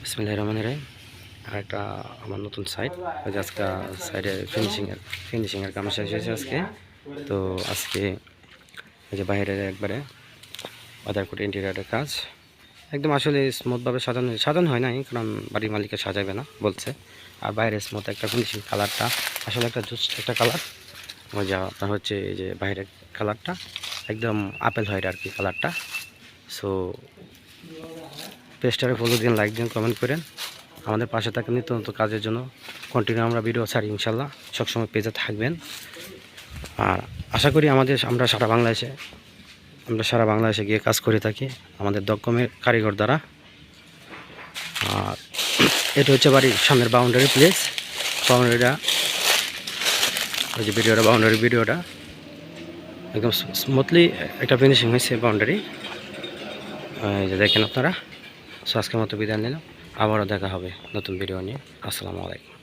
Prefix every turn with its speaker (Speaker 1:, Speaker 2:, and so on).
Speaker 1: বিসমিল্লাহির রহমানির রহিম। আর একটা আমার নতুন সাইট, ওই যে আজকে সাইডে ফিনিশিংয়ের কাম শেষ হয়েছে আজকে। তো আজকে এই যে বাইরের একবারে আদারকোট ইন্টেরিয়ারের কাজ একদম আসলে স্মুথভাবে সাজানো হয় নাই, কারণ বাড়ির মালিকে সাজাবে না বলছে। আর বাইরের স্মুথ একটা ফিনিশিং কালারটা আসলে একটা জুস্ট একটা কালার। ওই যে আপনার হচ্ছে এই যে বাইরের কালারটা একদম আপেল হোয়াইট আর কি কালারটা। সো পেজটারে ফলো দিন, লাইক দিন, কমেন্ট করেন। আমাদের পাশে থাকেন নিত্য নতুন কাজের জন্য। কন্টিনিউ আমরা ভিডিও ছাড়ি ইনশাল্লাহ, সবসময় পেজে থাকবেন। আর আশা করি আমরা সারা বাংলাদেশে গিয়ে কাজ করে থাকি আমাদের দক্ষমের কারিগর দ্বারা। আর এটা হচ্ছে বাড়ির সামনের বাউন্ডারি প্লেস। বাউন্ডারিটা ওই যে ভিডিওটা একদম স্মুথলি একটা ফিনিশিং হয়েছে বাউন্ডারি, এই যে দেখেন আপনারা। সো আজকের মতো বিদায় নিলাম, আবারও দেখা হবে নতুন ভিডিও নিয়ে। আসসালামু আলাইকুম।